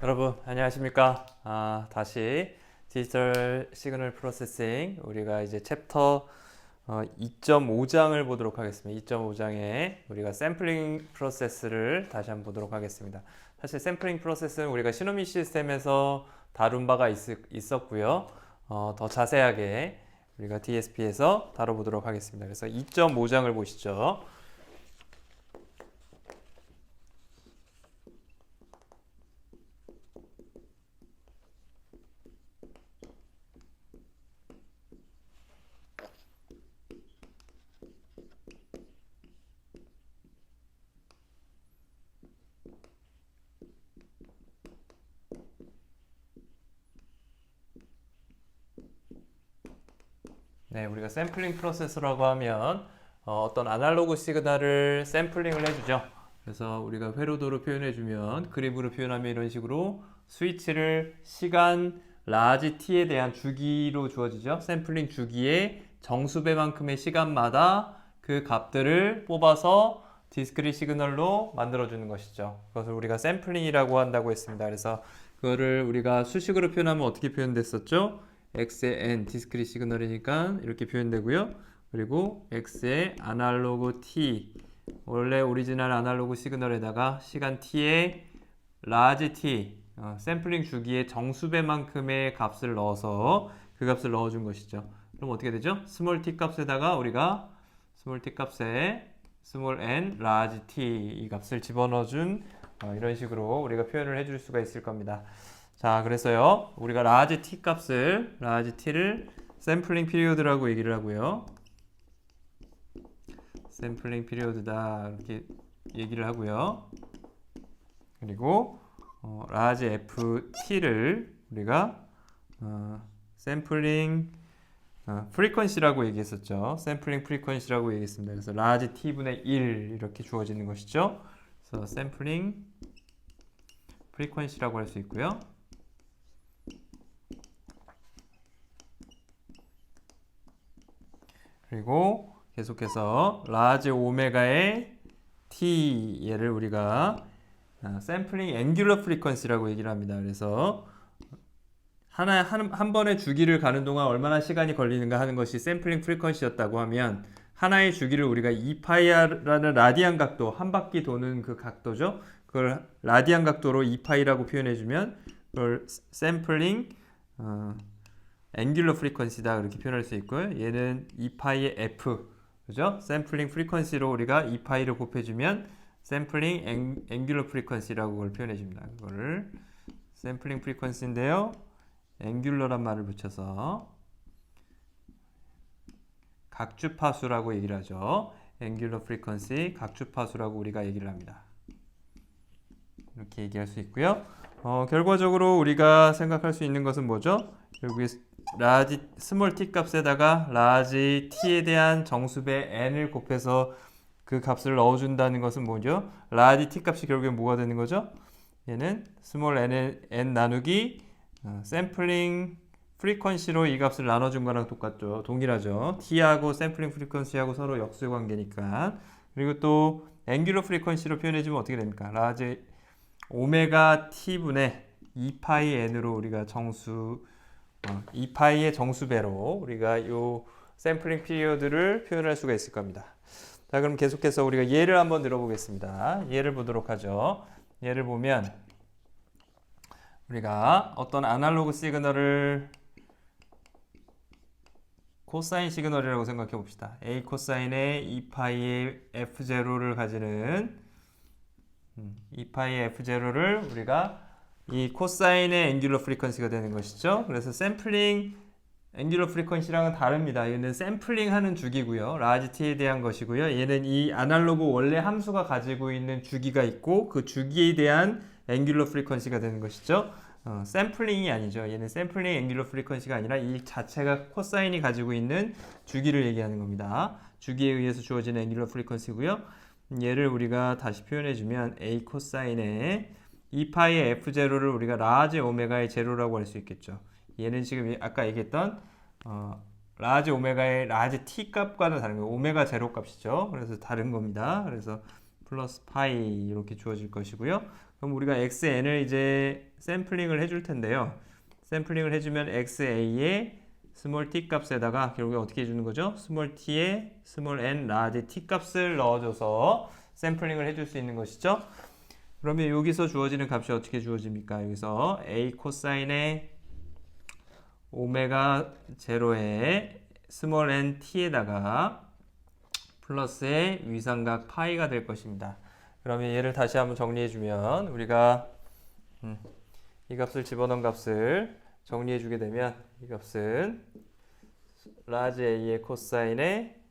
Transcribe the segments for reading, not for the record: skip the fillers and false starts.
여러분 안녕하십니까? 다시 디지털 시그널 프로세싱 우리가 이제 챕터 2.5장을 보도록 하겠습니다. 2.5장에 우리가 샘플링 프로세스를 다시 한번 보도록 하겠습니다. 사실 샘플링 프로세스는 우리가 시노미 시스템에서 다룬 바가 있었고요. 더 자세하게 우리가 DSP에서 다뤄보도록 하겠습니다. 그래서 2.5장을 보시죠. 네, 우리가 샘플링 프로세스라고 하면 어떤 아날로그 시그널을 샘플링을 해주죠. 그래서 우리가 회로도로 표현해주면 그림으로 표현하면 이런 식으로 스위치를 시간 라지 t에 대한 주기로 주어지죠. 샘플링 주기의 정수배만큼의 시간마다 그 값들을 뽑아서 디스크릿 시그널로 만들어주는 것이죠. 그것을 우리가 샘플링이라고 한다고 했습니다. 그래서 그거를 우리가 수식으로 표현하면 어떻게 표현됐었죠? x의 n 디스크릿 시그널이니까 이렇게 표현되고요. 그리고 x의 아날로그 t 원래 오리지널 아날로그 시그널에다가 시간 t의 라지 t 샘플링 주기의 정수배만큼의 값을 넣어서 그 값을 넣어준 것이죠. 그럼 어떻게 되죠? 스몰 t 값에다가 우리가 스몰 t 값에 스몰 n 라지 t 이 값을 집어넣어준 이런 식으로 우리가 표현을 해줄 수가 있을 겁니다. 자, 그래서요, 우리가 라지 t 값을, 라지 t를 샘플링 피리오드라고 얘기를 하고요. 샘플링 피리오드다, 이렇게 얘기를 하고요. 그리고, 라지 ft를 우리가, 샘플링, 프리퀀시라고 얘기했었죠. 샘플링 프리퀀시라고 얘기했습니다. 그래서 라지 t분의 1 이렇게 주어지는 것이죠. 그래서 샘플링 프리퀀시라고 할 수 있고요. 그리고 계속해서 라지 오메가의 t 얘를 우리가 샘플링 앵귤러 프리퀀시라고 얘기를 합니다. 그래서 한 번의 주기를 가는 동안 얼마나 시간이 걸리는가 하는 것이 샘플링 프리퀀시였다고 하면 하나의 주기를 우리가 2파이라는 라디안 각도, 한 바퀴 도는 그 각도죠. 그걸 라디안 각도로 2파이라고 표현해주면 그걸 샘플링 앵귤러 프리퀀시다 그렇게 표현할 수 있고요. 얘는 2파이의 f 그죠? 샘플링 프리퀀시로 우리가 2파이를 곱해주면 샘플링 앵귤러 프리퀀시라고 그걸 표현해줍니다. 그거를 샘플링 프리퀀시인데요. 앵귤러란 말을 붙여서 각주파수라고 얘기를 하죠. 앵귤러 프리퀀시 각주파수라고 우리가 얘기를 합니다. 이렇게 얘기할 수 있고요. 결과적으로 우리가 생각할 수 있는 것은 뭐죠? 결국에 라지 스몰 t 값에다가 라지 t에 대한 정수배 n을 곱해서 그 값을 넣어준다는 것은 뭐죠? 라지 t 값이 결국에 뭐가 되는 거죠? 얘는 스몰 n 나누기 샘플링 프리퀀시로 이 값을 나눠준 거랑 똑같죠. 동일하죠. t하고 샘플링 프리퀀시하고 서로 역수의 관계니까. 그리고 또 앵귤러 프리퀀시로 표현해주면 어떻게 됩니까? 라지 오메가 t분의 2파이 n으로 우리가 2파이의 정수배로 우리가 요 샘플링 피리어드를 표현할 수가 있을 겁니다. 자, 그럼 계속해서 우리가 예를 한번 들어보겠습니다. 예를 보도록 하죠. 예를 보면 우리가 어떤 아날로그 시그널을 코사인 시그널이라고 생각해 봅시다. A 코사인의 2파이의 F0를 가지는 2파이의 F0를 우리가 이 코사인의 앵귤러 프리퀀시가 되는 것이죠. 그래서 샘플링 앵귤러 프리퀀시랑은 다릅니다. 얘는 샘플링 하는 주기고요. 라지 t에 대한 것이고요. 얘는 이 아날로그 원래 함수가 가지고 있는 주기가 있고 그 주기에 대한 앵귤러 프리퀀시가 되는 것이죠. 샘플링이 아니죠. 얘는 샘플링 앵귤러 프리퀀시가 아니라 이 자체가 코사인이 가지고 있는 주기를 얘기하는 겁니다. 주기에 의해서 주어지는 앵귤러 프리퀀시고요. 얘를 우리가 다시 표현해주면 A 코사인의 2파이의 F0를 우리가 라지 오메가의 제로라고 할 수 있겠죠. 얘는 지금 아까 얘기했던 라지 오메가의 라지 t 값과는 다른 거예요. 오메가 제로 값이죠. 그래서 다른 겁니다. 그래서 플러스 파이 이렇게 주어질 것이고요. 그럼 우리가 xn을 이제 샘플링을 해줄 텐데요. 샘플링을 해주면 xa의 스몰 t 값에다가 결국에 어떻게 해주는 거죠? 스몰 t에 스몰 n 라지 t 값을 넣어줘서 샘플링을 해줄 수 있는 것이죠. 그러면 여기서 주어지는 값이 어떻게 주어집니까? 여기서 a 코사인의 오메가 제로의 스몰 n t에다가 플러스의 위상각 파이가 될 것입니다. 그러면 얘를 다시 한번 정리해주면 우리가 이 값을 집어넣은 값을 정리해주게 되면 이 값은 라지 a의 코사인에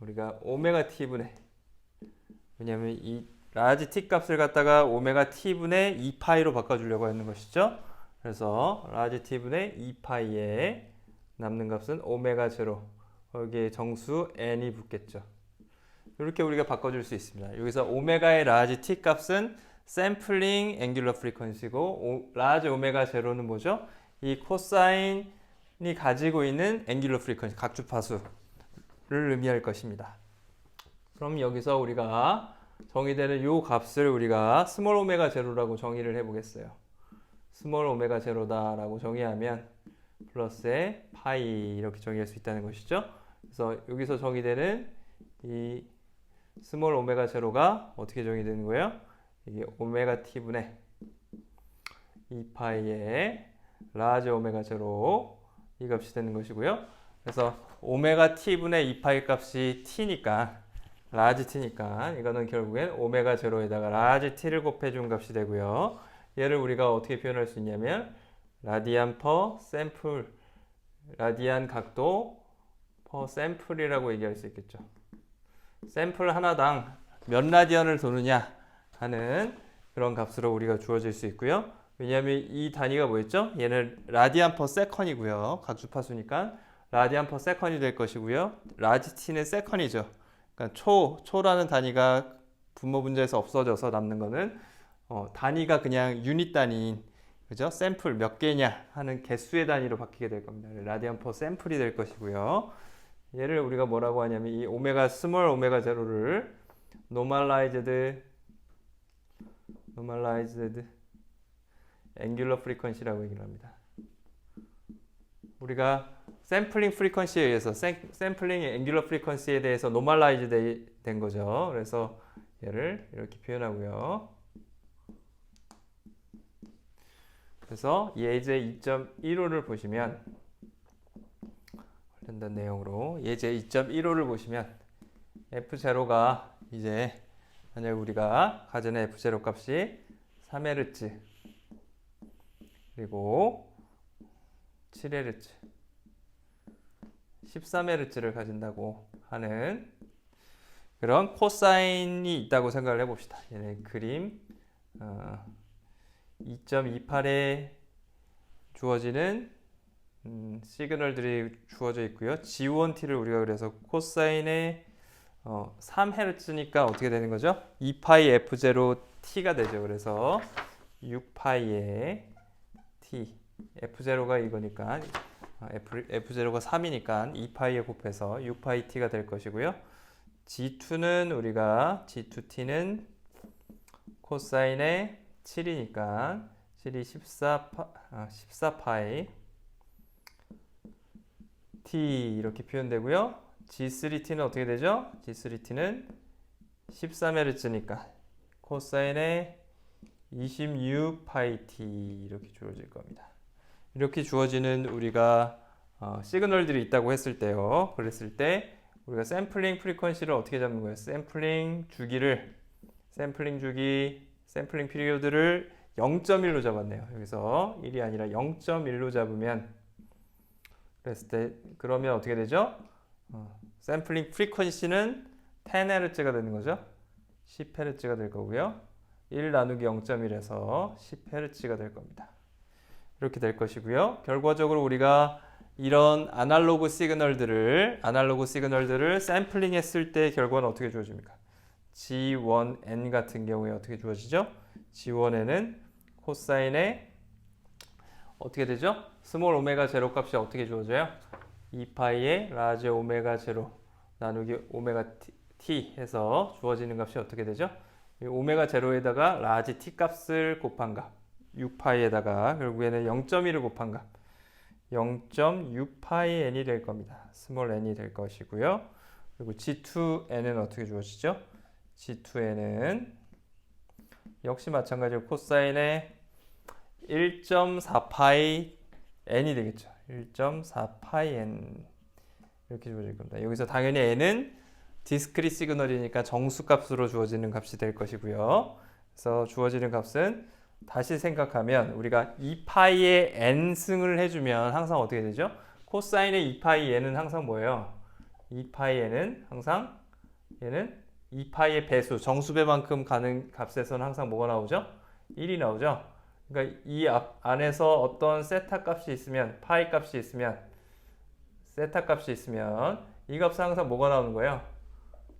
우리가 오메가 t분의, 왜냐하면 이 라지 t 값을 갖다가 오메가 t분의 2파이로 바꿔주려고 하는 것이죠. 그래서 라지 t분의 2파이에 남는 값은 오메가 제로, 거기에 정수 n이 붙겠죠. 이렇게 우리가 바꿔줄 수 있습니다. 여기서 오메가의 라지 t 값은 샘플링 앵귤러 프리퀀시고 라지 오메가 제로는 뭐죠? 이 코사인이 가지고 있는 앵귤러 프리퀀시, 각주파수를 의미할 것입니다. 그럼 여기서 우리가 정의되는 이 값을 우리가 스몰 오메가 제로라고 정의를 해보겠어요. 스몰 오메가 제로다라고 정의하면 플러스에 파이 이렇게 정의할 수 있다는 것이죠. 그래서 여기서 정의되는 이 스몰 오메가 제로가 어떻게 정의되는 거예요? 이게 오메가 t분의 2파이의 라지 오메가 제로 이 값이 되는 것이고요. 그래서 오메가 t분의 2파이 값이 t니까 라지 t니까 이거는 결국엔 오메가 제로에다가 라지 t를 곱해준 값이 되고요. 얘를 우리가 어떻게 표현할 수 있냐면 라디안 퍼 샘플, 라디안 각도 퍼 샘플이라고 얘기할 수 있겠죠. 샘플 하나당 몇 라디안을 도느냐 하는 그런 값으로 우리가 주어질 수 있고요. 왜냐하면 이 단위가 뭐였죠? 얘는 라디안 퍼 세컨이고요. 각주파수니까 라디안 퍼 세컨이 될 것이고요. 라지 t는 세컨이죠. 그러니까 초라는 단위가 분모 분자에서 없어져서 남는 거는 단위가 그냥 유닛 단위인, 그죠? 샘플 몇 개냐 하는 개수의 단위로 바뀌게 될 겁니다. 라디안 퍼 샘플이 될 것이고요. 얘를 우리가 뭐라고 하냐면 이 오메가 스몰 오메가 제로를 노멀라이즈드 앵귤러 프리퀀시라고 얘기를 합니다. 우리가 샘플링 프리퀀시에 의해서 샘플링 앵귤러 프리퀀시에 대해서 노멀라이즈 된 거죠. 그래서 얘를 이렇게 표현하고요. 그래서 예제 2.15를 보시면 관련된 내용으로 예제 2.15를 보시면 F0가 이제 만약 우리가 가정의 F0 값이 3Hz 그리고 7Hz 13Hz를 가진다고 하는 그런 코사인이 있다고 생각을 해봅시다. 얘는 그림 2.28에 주어지는 시그널들이 주어져 있고요. G1t를 우리가 그래서 코사인의 3Hz니까 어떻게 되는 거죠? 2파이 F0t가 되죠. 그래서 6파이의 t, F0가 이거니까 F0가 3이니까 2파이에 곱해서 6파이 t가 될 것이고요. G2는 우리가 G2t는 코사인의 7이니까 7이 14파이 t 이렇게 표현되고요. G3t는 어떻게 되죠? G3t는 13Hz니까 코사인의 26파이 t 이렇게 주어질 겁니다. 이렇게 주어지는 우리가 시그널들이 있다고 했을 때요. 그랬을 때 우리가 샘플링 프리퀀시를 어떻게 잡는 거예요? 샘플링 주기, 샘플링 피리오드를 0.1로 잡았네요. 여기서 1이 아니라 0.1로 잡으면 그랬을 때 그러면 어떻게 되죠? 샘플링 프리퀀시는 10Hz가 되는 거죠. 10Hz가 될 거고요. 1 나누기 0.1에서 10Hz가 될 겁니다. 이렇게 될 것이고요. 결과적으로 우리가 이런 아날로그 시그널들을 샘플링 했을 때 결과는 어떻게 주어집니까? G1n 같은 경우에 어떻게 주어지죠? G1n은 코사인의 어떻게 되죠? 스몰 오메가 제로 값이 어떻게 주어져요? 2파이의 라지 오메가 제로 나누기 오메가 t 해서 주어지는 값이 어떻게 되죠? 이 오메가 제로에다가 라지 t 값을 곱한 값 6파이에다가 결국에는 0.1을 곱한 값 0.6파이 n이 될 겁니다. 스몰 n이 될 것이고요. 그리고 G2n은 어떻게 주어지죠? G2n은 역시 마찬가지로 코사인의 1.4파이 n이 되겠죠. 1.4파이 n 이렇게 주어질 겁니다. 여기서 당연히 n은 디스크릿 시그널이니까 정수값으로 주어지는 값이 될 것이고요. 그래서 주어지는 값은 다시 생각하면 우리가 2파이의 n승을 해주면 항상 어떻게 되죠? 코사인의 2파이 n은 항상 뭐예요? 2파이 n은 항상 얘는 2파이의 배수, 정수배만큼 가는 값에서는 항상 뭐가 나오죠? 1이 나오죠? 그러니까 이 안에서 어떤 세타 값이 있으면, 파이 값이 있으면, 세타 값이 있으면 이 값은 항상 뭐가 나오는 거예요?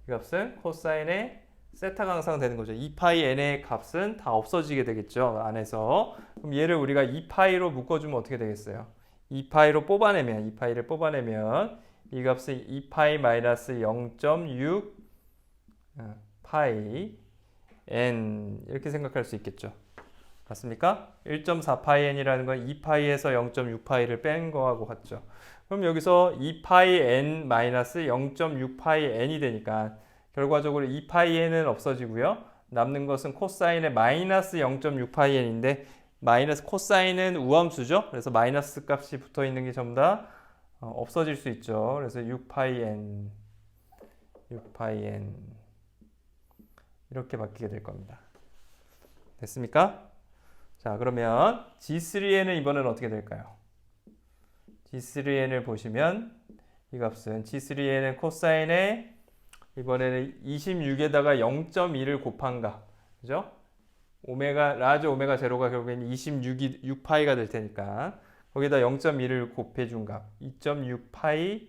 이 값은 코사인의 세타가 항상 되는 거죠. 2파이 n의 값은 다 없어지게 되겠죠. 안에서. 그럼 얘를 우리가 2파이로 묶어주면 어떻게 되겠어요? 2파이로 뽑아내면, 2파이를 뽑아내면 이 값은 2파이 마이너스 0.6 파이 n 이렇게 생각할 수 있겠죠. 맞습니까? 1.4파이 n이라는 건 2파이에서 0.6파이를 뺀 거하고 같죠. 그럼 여기서 2파이 n 마이너스 0.6파이 n이 되니까 결과적으로 2파이 n은 없어지고요. 남는 것은 코사인의 마이너스 0.6파이 n인데 마이너스 코사인은 우함수죠. 그래서 마이너스 값이 붙어 있는 게 전부 다 없어질 수 있죠. 그래서 6파이 n 이렇게 바뀌게 될 겁니다. 됐습니까? 자, 그러면 G3n은 이번에는 어떻게 될까요? G3n을 보시면 이 값은 G3n은 코사인의 이번에는 26에다가 0.2를 곱한 값. 그죠? 라지 오메가 제로가 결국에는 6파이가 될 테니까 거기다 0.2를 곱해준 값 2.6파이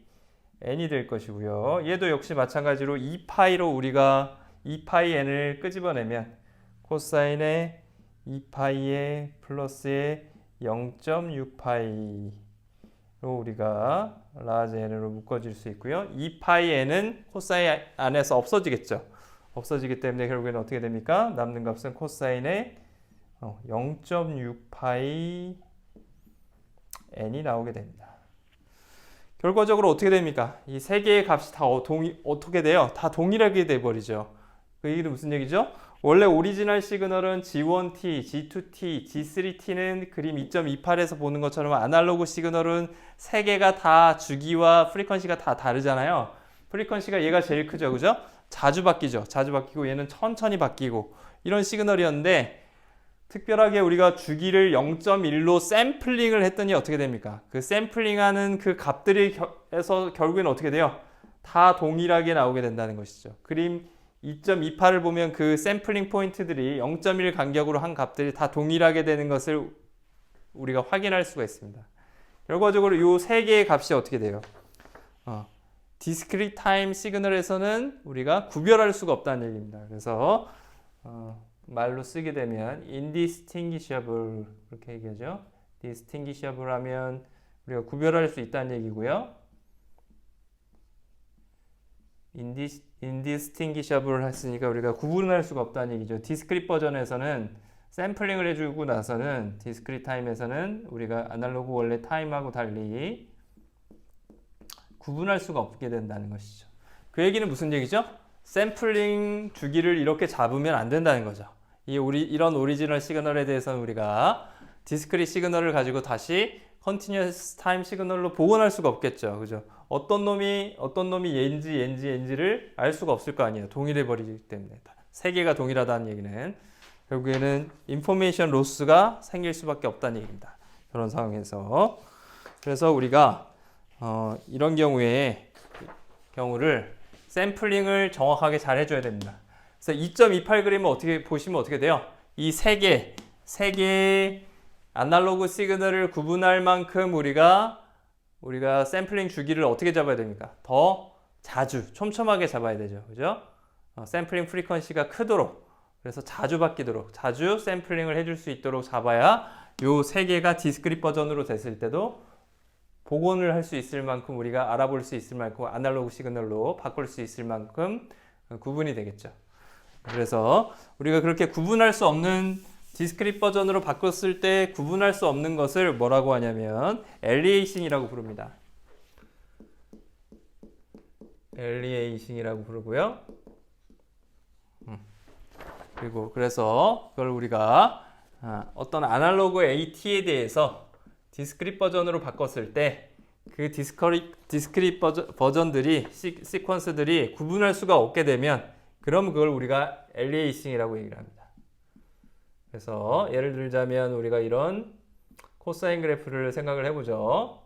n이 될 것이고요. 얘도 역시 마찬가지로 2파이로 우리가 2파이 n을 끄집어내면 코사인의 2파이의 플러스의 0.6파이로 우리가 라지 n으로 묶어질 수 있고요. 2파이 n은 코사인 안에서 없어지겠죠. 없어지기 때문에 결국에는 어떻게 됩니까? 남는 값은 코사인의 0.6파이 n이 나오게 됩니다. 결과적으로 어떻게 됩니까? 이 세 개의 값이 다 어떻게 돼요? 다 동일하게 돼버리죠. 그 얘기는 무슨 얘기죠? 원래 오리지널 시그널은 G1T, G2T, G3T는 그림 2.28에서 보는 것처럼 아날로그 시그널은 세 개가 다 주기와 프리퀀시가 다 다르잖아요. 프리퀀시가 얘가 제일 크죠, 그죠? 자주 바뀌죠. 자주 바뀌고 얘는 천천히 바뀌고 이런 시그널이었는데 특별하게 우리가 주기를 0.1로 샘플링을 했더니 어떻게 됩니까? 그 샘플링하는 그 값들이 해서 결국에는 어떻게 돼요? 다 동일하게 나오게 된다는 것이죠. 그림 2.28을 보면 그 샘플링 포인트들이 0.1 간격으로 한 값들이 다 동일하게 되는 것을 우리가 확인할 수가 있습니다. 결과적으로 이 세 개의 값이 어떻게 돼요? 디스크리트 타임 시그널에서는 우리가 구별할 수가 없다는 얘기입니다. 그래서 말로 쓰게 되면 indistinguishable 그렇게 얘기하죠. distinguishable 하면 우리가 구별할 수 있다는 얘기고요. indistinguishable 했으니까 우리가 구분할 수가 없다는 얘기죠. 디스크릿 버전에서는 샘플링을 해주고 나서는 디스크릿 타임에서는 우리가 아날로그 원래 타임하고 달리 구분할 수가 없게 된다는 것이죠. 그 얘기는 무슨 얘기죠? 샘플링 주기를 이렇게 잡으면 안 된다는 거죠. 이런 오리지널 시그널에 대해서는 우리가 디스크릿 시그널을 가지고 다시 컨티뉴어스 타임 시그널로 복원할 수가 없겠죠. 그죠? 어떤 놈이 얘인지를 알 수가 없을 거 아니에요. 동일해 버리기 때문에. 세 개가 동일하다는 얘기는 결국에는 인포메이션 로스가 생길 수밖에 없다는 얘기입니다. 그런 상황에서. 그래서 우리가 이런 경우를 샘플링을 정확하게 잘 해줘야 됩니다. 그래서 2.28 그림을 어떻게 보시면 어떻게 돼요? 이 세 개의 아날로그 시그널을 구분할 만큼 우리가 샘플링 주기를 어떻게 잡아야 됩니까? 더 자주, 촘촘하게 잡아야 되죠. 그죠? 샘플링 프리퀀시가 크도록, 그래서 자주 바뀌도록, 자주 샘플링을 해줄 수 있도록 잡아야 요 세 개가 디스크릿 버전으로 됐을 때도 복원을 할 수 있을 만큼 우리가 알아볼 수 있을 만큼 아날로그 시그널로 바꿀 수 있을 만큼 구분이 되겠죠. 그래서 우리가 그렇게 구분할 수 없는 디스크릿 버전으로 바꿨을 때 구분할 수 없는 것을 뭐라고 하냐면 엘리에이싱이라고 부릅니다. 엘리에이싱이라고 부르고요. 그리고 그래서 그걸 우리가 어떤 아날로그 AT에 대해서 디스크릿 버전으로 바꿨을 때 그 디스크릿 버전들이 시퀀스들이 구분할 수가 없게 되면 그럼 그걸 우리가 엘리에이싱이라고 얘기를 합니다. 그래서 예를 들자면 우리가 이런 코사인 그래프를 생각을 해보죠.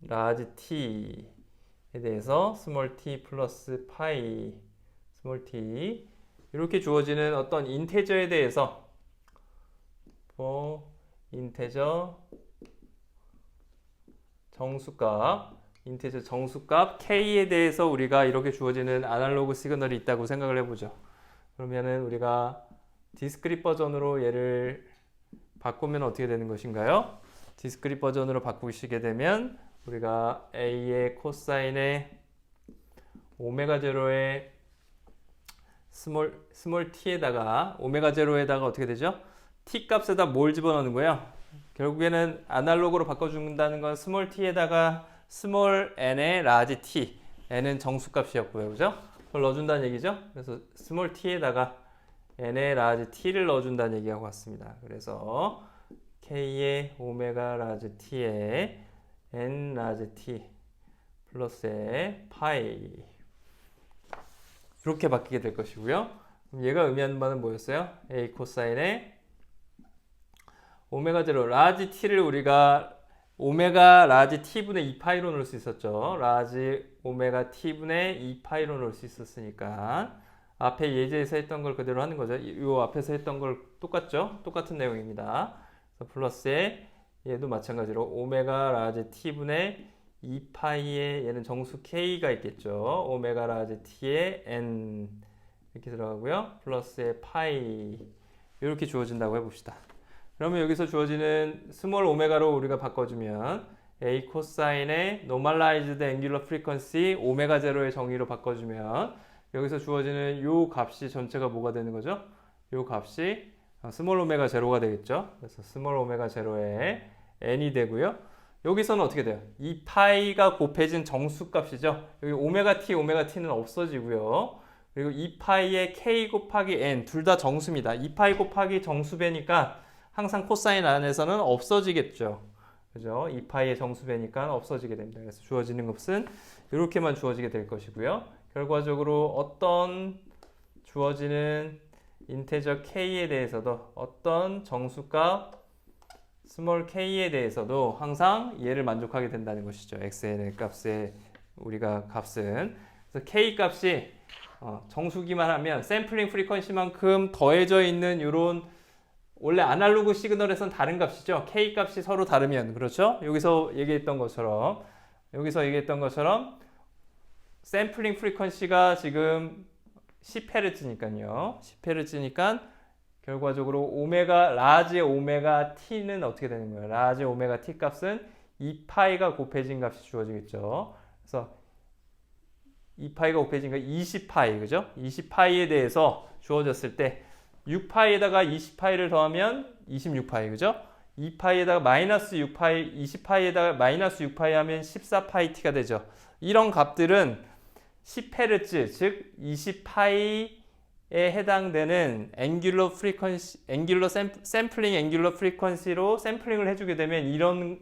라지 t에 대해서 스몰 t 플러스 파이 스몰 t 이렇게 주어지는 어떤 인테저에 대해서 인테저 정수값 k에 대해서 우리가 이렇게 주어지는 아날로그 시그널이 있다고 생각을 해보죠. 그러면은 우리가 디스크릿 버전으로 얘를 바꾸면 어떻게 되는 것인가요? 디스크릿 버전으로 바꾸시게 되면 우리가 a의 코사인의 오메가 제로의 스몰 t에다가 오메가 제로에다가 어떻게 되죠? t 값에다 뭘 집어넣는 거예요? 결국에는 아날로그로 바꿔준다는 건 스몰 t에다가 스몰 n의 라지 t, n은 정수값이었고요, 그죠? 그걸 넣어준다는 얘기죠. 그래서 스몰 t에다가 n의 라지 t를 넣어준다는 얘기하고 왔습니다. 그래서 k의 오메가 라지 t에 n 라지 t 플러스의 파이 이렇게 바뀌게 될 것이고요. 그럼 얘가 의미하는 바는 뭐였어요? a 코사인의 오메가 제로 라지 t를 우리가 오메가 라지 t분의 2파이로 넣을 수 있었죠. 라지 오메가 t분의 2파이로 넣을 수 있었으니까 앞에 예제에서 했던 걸 그대로 하는 거죠. 이 앞에서 했던 걸 똑같죠? 똑같은 내용입니다. 그래서 플러스에 얘도 마찬가지로 오메가 라지 t분의 2파이에 얘는 정수 k가 있겠죠. 오메가 라지 t의 n 이렇게 들어가고요. 플러스에 파이 이렇게 주어진다고 해봅시다. 그러면 여기서 주어지는 스몰 오메가로 우리가 바꿔주면 a 코사인의 노멀라이즈드 앵귤러 프리퀀시 오메가 제로의 정의로 바꿔주면 여기서 주어지는 요 값이 전체가 뭐가 되는 거죠? 요 값이 스몰 오메가 제로가 되겠죠. 그래서 스몰 오메가 제로에 n이 되고요. 여기서는 어떻게 돼요? 이 파이가 곱해진 정수값이죠. 여기 오메가 t는 없어지고요. 그리고 2파이의 k 곱하기 n 둘 다 정수입니다. 2파이 곱하기 정수배니까 항상 코사인 안에서는 없어지겠죠. 그죠? 2파이의 정수배니까 없어지게 됩니다. 그래서 주어지는 값은 이렇게만 주어지게 될 것이고요. 결과적으로 어떤 주어지는 인테저 k에 대해서도 어떤 정수값 스몰 k에 대해서도 항상 얘를 만족하게 된다는 것이죠. xn의 값에 우리가 값은 그래서 k 값이 정수기만 하면 샘플링 프리퀀시만큼 더해져 있는 이런 원래 아날로그 시그널에선 다른 값이죠. k 값이 서로 다르면 그렇죠. 여기서 얘기했던 것처럼 샘플링 프리퀀시가 지금 10Hz니까요. 10Hz니까 결과적으로 라지 오메가 t는 어떻게 되는 거예요? 라지 오메가 t 값은 2파이가 곱해진 값이 주어지겠죠. 그래서 2파이가 곱해진 거 20파이, 그죠? 20파이에 대해서 주어졌을 때 6파이에다가 20파이를 더하면 26파이, 그죠? 2파이에다가 마이너스 6파이, 20파이에다가 마이너스 6파이 하면 14파이 t가 되죠. 이런 값들은 10Hz, 즉 20파이에 해당되는 샘플링 앵귤러 프리퀀시로 샘플링을 해주게 되면 이런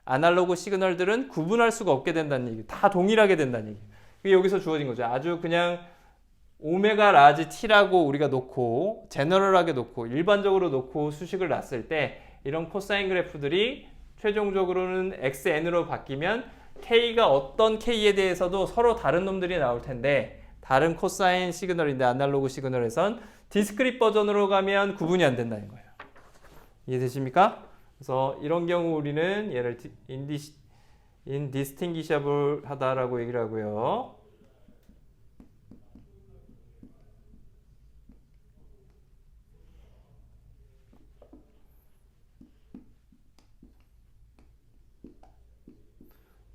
아날로그 시그널들은 구분할 수가 없게 된다는 얘기, 다 동일하게 된다는 얘기. 그게 여기서 주어진 거죠. 아주 그냥 오메가 라지 t라고 우리가 놓고 제너럴하게 놓고 일반적으로 놓고 수식을 놨을 때 이런 코사인 그래프들이 최종적으로는 xn으로 바뀌면 k가 어떤 k에 대해서도 서로 다른 놈들이 나올 텐데 다른 코사인 시그널인데 아날로그 시그널에선 디스크릿 버전으로 가면 구분이 안 된다는 거예요. 이해되십니까? 그래서 이런 경우 우리는 얘를 indistinguishable 하다라고 얘기를 하고요.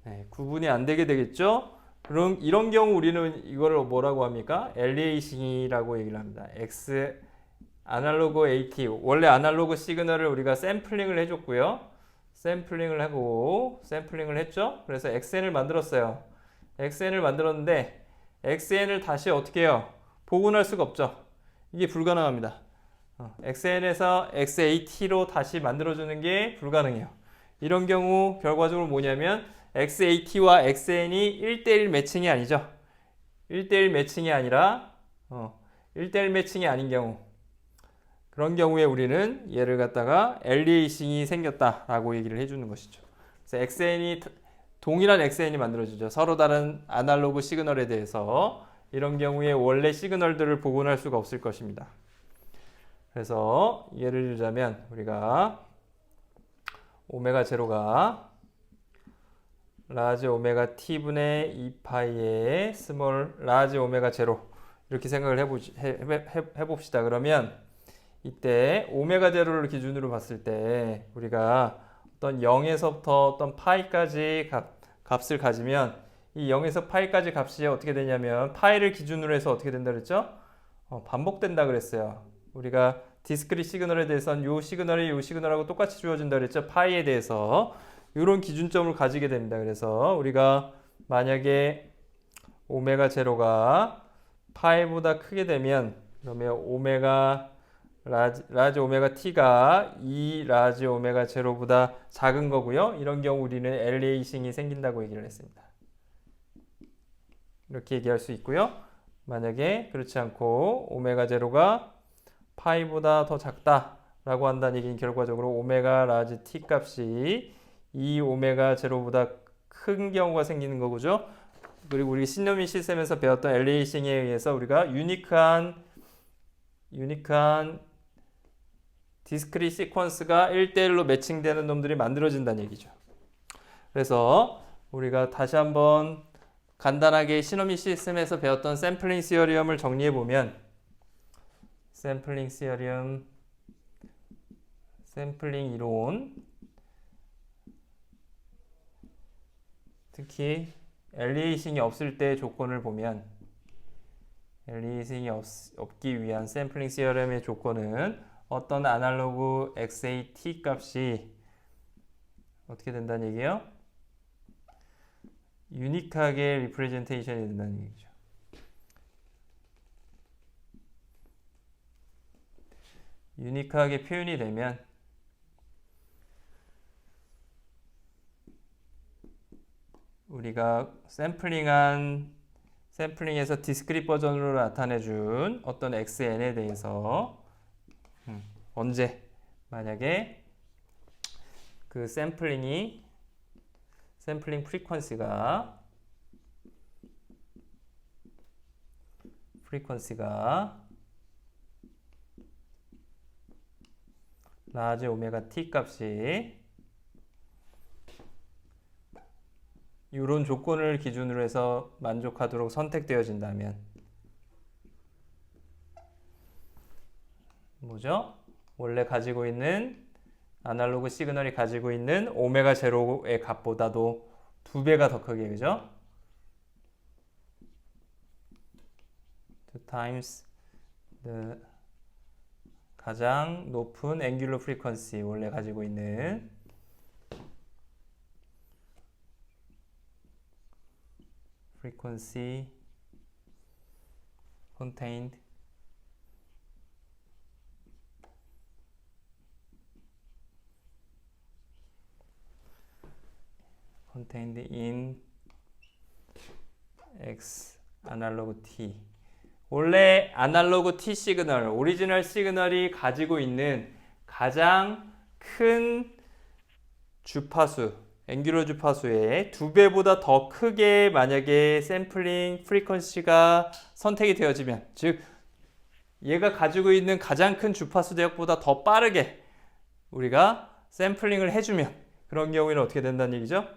네, 구분이 안 되게 되겠죠? 그럼 이런 경우 우리는 이거를 뭐라고 합니까? 엘리에이싱이라고 얘기를 합니다. X 아날로그 AT 원래 아날로그 시그널을 우리가 샘플링을 해줬고요. 샘플링을 하고 샘플링을 했죠. 그래서 XN을 만들었어요. XN을 만들었는데 XN을 다시 어떻게 해요? 복원할 수가 없죠. 이게 불가능합니다. XN에서 XAT로 다시 만들어주는 게 불가능해요. 이런 경우 결과적으로 뭐냐면 XAT와 XN이 1대1 매칭이 아니죠. 1대1 매칭이 아니라 1대1 매칭이 아닌 경우 그런 경우에 우리는 얘를 갖다가 엘리에이싱이 생겼다라고 얘기를 해주는 것이죠. 그래서 XN이 동일한 XN이 만들어지죠. 서로 다른 아날로그 시그널에 대해서 이런 경우에 원래 시그널들을 복원할 수가 없을 것입니다. 그래서 예를 들자면 우리가 오메가 제로가 라지 오메가 t분의 2파이의 스몰 라지 오메가 제로 이렇게 생각을 해봅시다. 그러면 이때 오메가 제로를 기준으로 봤을 때 우리가 어떤 0에서부터 어떤 파이까지 값을 가지면 이 0에서 파이까지 값이 어떻게 되냐면 파이를 기준으로 해서 어떻게 된다 그랬죠? 반복된다 그랬어요. 우리가 디스크릿 시그널에 대해서는 요 시그널이 요 시그널하고 똑같이 주어진다 그랬죠? 파이에 대해서 이런 기준점을 가지게 됩니다. 그래서 우리가 만약에 오메가 제로가 파이보다 크게 되면 그러면 오메가 라지 오메가 t가 2 라지 오메가 제로보다 작은 거고요. 이런 경우 우리는 엘리에이싱이 생긴다고 얘기를 했습니다. 이렇게 얘기할 수 있고요. 만약에 그렇지 않고 오메가 제로가 파이보다 더 작다라고 한다는 얘기는 결과적으로 오메가 라지 t 값이 2 오메가 제로보다 큰 경우가 생기는 거죠. 그리고 우리 신념인 시스템에서 배웠던 엘리에이싱에 의해서 우리가 유니크한 디스크릿 시퀀스가 1대1로 매칭되는 놈들이 만들어진다는 얘기죠. 그래서 우리가 다시 한번 간단하게 시노미 시스템에서 배웠던 샘플링 시어리엄을 정리해 보면 샘플링 시어리엄, 샘플링 이론, 특히 엘리에이싱이 없을 때 조건을 보면 엘리에이싱이 없기 위한 샘플링 시어리엄의 조건은 어떤 아날로그 XAT 값이 어떻게 된다는 얘기예요? 유니크하게 리프레젠테이션이 된다는 얘기죠. 유니크하게 표현이 되면 우리가 샘플링에서 디스크릿 버전으로 나타내준 어떤 XN에 대해서 언제 만약에 그 샘플링 프리퀀시가 라지 오메가 t 값이 이런 조건을 기준으로 해서 만족하도록 선택되어진다면 뭐죠? 원래 가지고 있는 아날로그 시그널이 가지고 있는 오메가 제로의 값보다도 2배가 더 크게, 그죠? 2 times the 가장 높은 앵귤러 프리퀀시 원래 가지고 있는 frequency contained in X 아날로그 T. 원래 아날로그 T 시그널, 오리지널 시그널이 가지고 있는 가장 큰 주파수, 앵귤러 주파수의 2배보다 더 크게 만약에 샘플링 프리퀀시가 선택이 되어지면, 즉 얘가 가지고 있는 가장 큰 주파수 대역보다 더 빠르게 우리가 샘플링을 해주면 그런 경우에는 어떻게 된다는 얘기죠?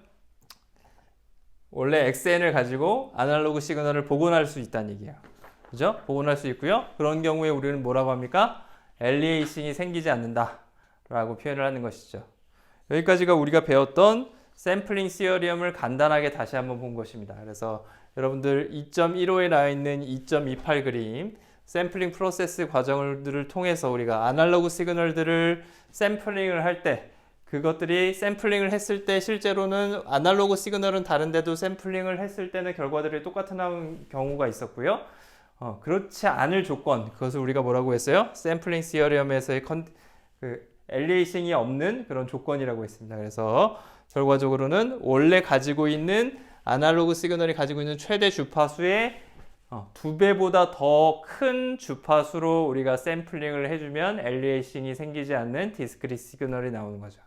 원래 XN을 가지고 아날로그 시그널을 복원할 수 있다는 얘기예요. 그죠? 복원할 수 있고요. 그런 경우에 우리는 뭐라고 합니까? 엘리에이싱이 생기지 않는다 라고 표현을 하는 것이죠. 여기까지가 우리가 배웠던 샘플링 시어리엄을 간단하게 다시 한번 본 것입니다. 그래서 여러분들 2.15에 나와 있는 2.28 그림 샘플링 프로세스 과정들을 통해서 우리가 아날로그 시그널들을 샘플링을 할 때 그것들이 샘플링을 했을 때 실제로는 아날로그 시그널은 다른데도 샘플링을 했을 때는 결과들이 똑같은 나온 경우가 있었고요. 그렇지 않을 조건, 그것을 우리가 뭐라고 했어요? 샘플링 시어리엄에서의 엘리에이싱이 없는 그런 조건이라고 했습니다. 그래서 결과적으로는 원래 가지고 있는 아날로그 시그널이 가지고 있는 최대 주파수의 2배보다 더 큰 주파수로 우리가 샘플링을 해주면 엘리에이싱이 생기지 않는 디스크릿 시그널이 나오는 거죠.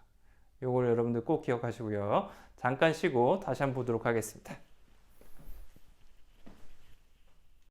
이걸 여러분들 꼭 기억하시고요. 잠깐 쉬고 다시 한번 보도록 하겠습니다.